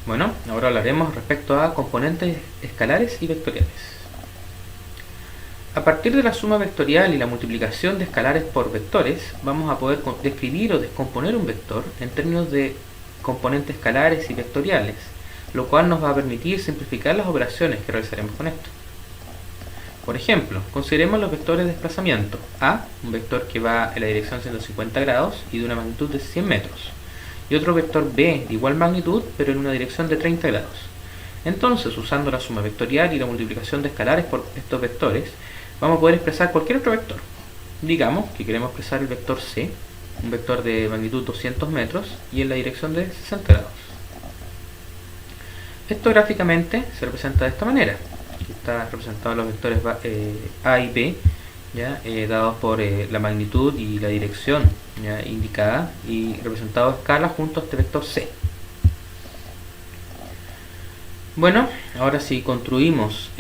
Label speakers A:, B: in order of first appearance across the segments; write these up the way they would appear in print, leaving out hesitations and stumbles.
A: Bueno, ahora hablaremos respecto a componentes escalares y vectoriales. A partir de la suma vectorial y la multiplicación de escalares por vectores, vamos a poder describir o descomponer un vector en términos de componentes escalares y vectoriales, lo cual nos va a permitir simplificar las operaciones que realizaremos con esto. Por ejemplo, consideremos los vectores de desplazamiento. A, un vector que va en la dirección 150 grados y de una magnitud de 100 metros. Y otro vector B de igual magnitud, pero en una dirección de 30 grados. Entonces, usando la suma vectorial y la multiplicación de escalares por estos vectores, vamos a poder expresar cualquier otro vector. Digamos que queremos expresar el vector C, un vector de magnitud 200 metros y en la dirección de 60 grados. Esto gráficamente se representa de esta manera. Aquí está representado los vectores A y B, ¿ya? Dados por la magnitud y la dirección, ¿ya? Indicada, y representado a escala junto a este vector C. Bueno, ahora si construimos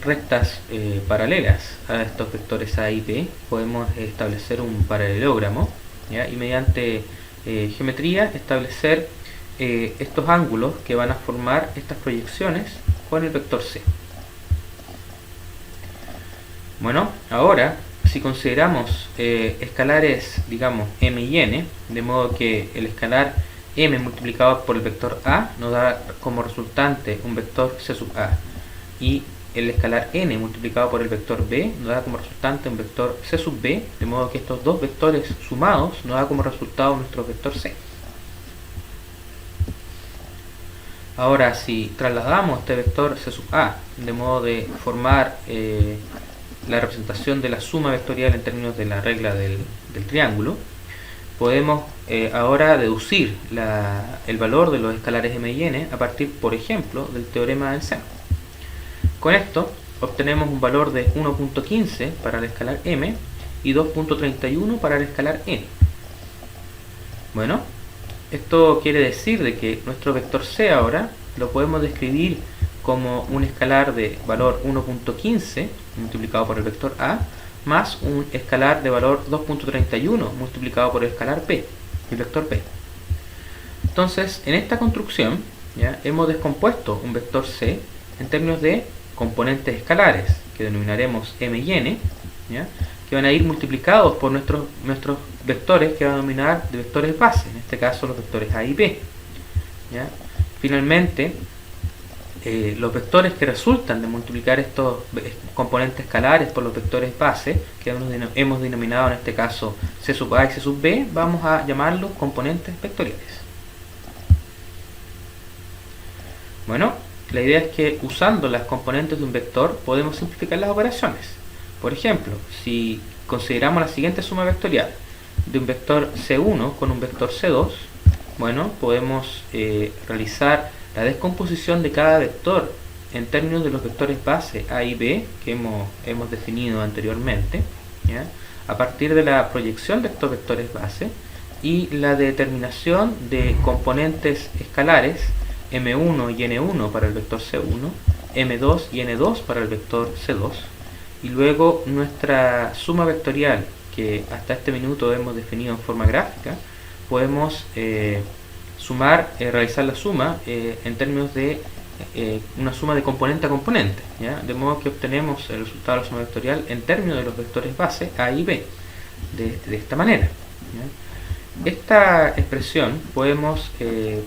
A: rectas paralelas a estos vectores A y B, podemos establecer un paralelogramo, ¿ya? Y mediante geometría establecer estos ángulos que van a formar estas proyecciones con el vector C. Bueno, ahora si consideramos escalares, digamos, m y n, de modo que el escalar m multiplicado por el vector a nos da como resultante un vector c sub a, y el escalar n multiplicado por el vector b nos da como resultante un vector c sub b, de modo que estos dos vectores sumados nos da como resultado nuestro vector c. Ahora, si trasladamos este vector c sub a, de modo de formar la representación de la suma vectorial en términos de la regla del triángulo, podemos ahora deducir el valor de los escalares m y n a partir, por ejemplo, del teorema del seno. Con esto obtenemos un valor de 1.15 para el escalar m y 2.31 para el escalar n. Bueno, esto quiere decir de que nuestro vector c ahora lo podemos describir como un escalar de valor 1.15 multiplicado por el vector a, más un escalar de valor 2.31 multiplicado por el escalar p, el vector p. Entonces, en esta construcción, ¿ya?, hemos descompuesto un vector c en términos de componentes escalares, que denominaremos m y n, ¿ya?, que van a ir multiplicados por nuestros vectores que van a denominar de vectores base, en este caso los vectores a y b, ¿ya? Finalmente, los vectores que resultan de multiplicar estos componentes escalares por los vectores base, que hemos denominado en este caso c sub a y c sub b, vamos a llamarlos componentes vectoriales. Bueno, la idea es que usando las componentes de un vector podemos simplificar las operaciones. Por ejemplo, si consideramos la siguiente suma vectorial de un vector c1 con un vector c2, bueno, podemos realizar la descomposición de cada vector en términos de los vectores base a y b que hemos definido anteriormente, ¿ya?, a partir de la proyección de estos vectores base y la determinación de componentes escalares m1 y n1 para el vector c1, m2 y n2 para el vector c2, y luego nuestra suma vectorial, que hasta este minuto hemos definido en forma gráfica, podemos realizar la suma en términos de una suma de componente a componente, ¿ya?, de modo que obtenemos el resultado de la suma vectorial en términos de los vectores base a y b, de esta manera, ¿ya? Esta expresión podemos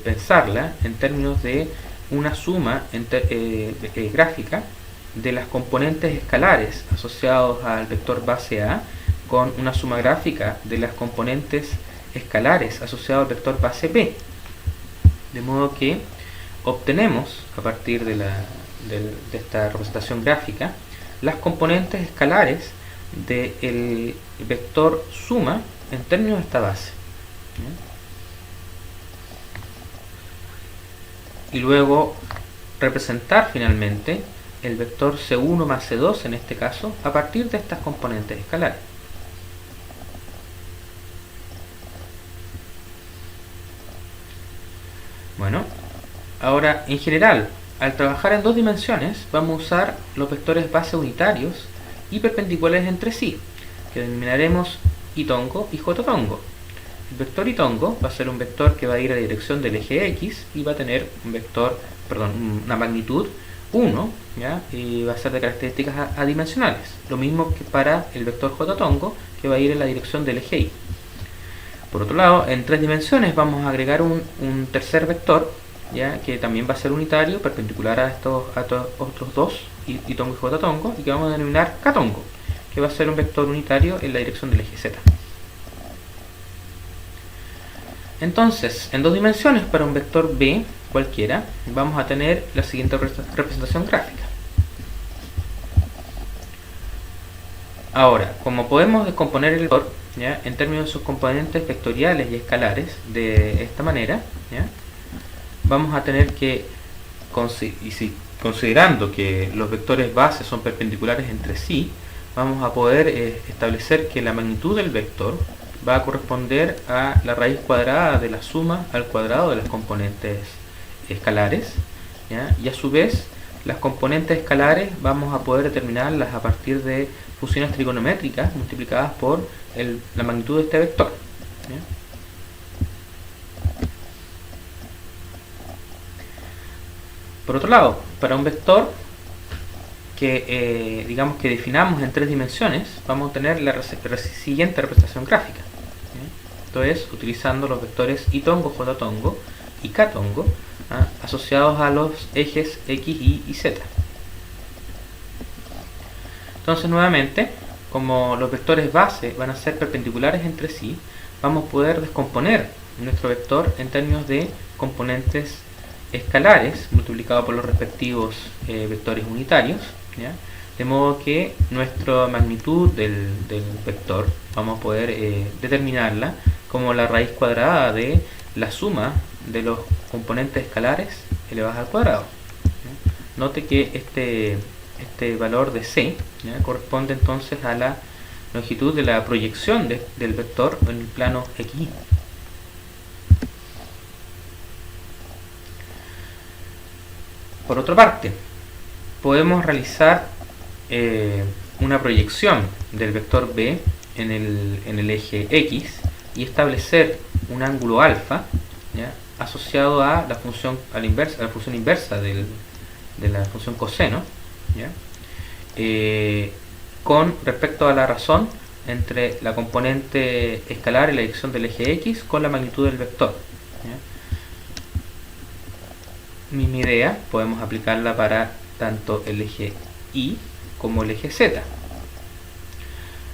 A: pensarla en términos de una suma gráfica de las componentes escalares asociados al vector base a con una suma gráfica de las componentes escalares asociados al vector base b, de modo que obtenemos a partir de esta representación gráfica las componentes escalares del vector suma en términos de esta base, ¿ya? Y luego representar finalmente el vector c1 más c2 en este caso a partir de estas componentes escalares. Bueno, ahora en general, al trabajar en dos dimensiones vamos a usar los vectores base unitarios y perpendiculares entre sí, que denominaremos I tongo y J tongo. El vector y-tongo va a ser un vector que va a ir a la dirección del eje X y va a tener un vector, perdón, una magnitud 1, ¿ya? Y va a ser de características adimensionales. Lo mismo que para el vector j-tongo, que va a ir en la dirección del eje Y. Por otro lado, en 3 dimensiones vamos a agregar un tercer vector, ¿ya? Que también va a ser unitario, perpendicular a estos otros dos, y-tongo y j-tongo, y que vamos a denominar k-tongo, que va a ser un vector unitario en la dirección del eje Z. Entonces, en 2 dimensiones, para un vector B cualquiera, vamos a tener la siguiente representación gráfica. Ahora, como podemos descomponer el vector, ¿ya? En términos de sus componentes vectoriales y escalares de esta manera, ¿ya? Vamos a tener que, considerando que los vectores base son perpendiculares entre sí, vamos a poder establecer que la magnitud del vector va a corresponder a la raíz cuadrada de la suma al cuadrado de las componentes escalares, ¿ya? Y a su vez las componentes escalares vamos a poder determinarlas a partir de funciones trigonométricas multiplicadas por la magnitud de este vector, ¿ya? Por otro lado, para un vector que digamos que definamos en 3 dimensiones, vamos a tener la siguiente representación gráfica. Esto es, utilizando los vectores y-tongo, j-tongo y k-tongo, asociados a los ejes X, Y y Z. Entonces, nuevamente, como los vectores base van a ser perpendiculares entre sí, vamos a poder descomponer nuestro vector en términos de componentes escalares multiplicado por los respectivos vectores unitarios, ¿ya? De modo que nuestra magnitud del vector vamos a poder determinarla como la raíz cuadrada de la suma de los componentes escalares elevados al cuadrado, ¿ya? Note que este valor de c, ¿ya? Corresponde entonces a la longitud de la proyección del vector en el plano XY. Por otra parte, podemos realizar una proyección del vector b en el eje X y establecer un ángulo alfa, ¿ya? Asociado a la función inversa de la función coseno, ¿ya? Con respecto a la razón entre la componente escalar en la dirección del eje X con la magnitud del vector, ¿ya? Misma idea, podemos aplicarla para tanto el eje Y como el eje Z.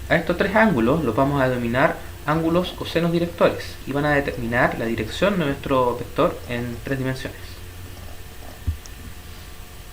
A: A estos 3 ángulos los vamos a denominar ángulos cosenos directores y van a determinar la dirección de nuestro vector en 3 dimensiones.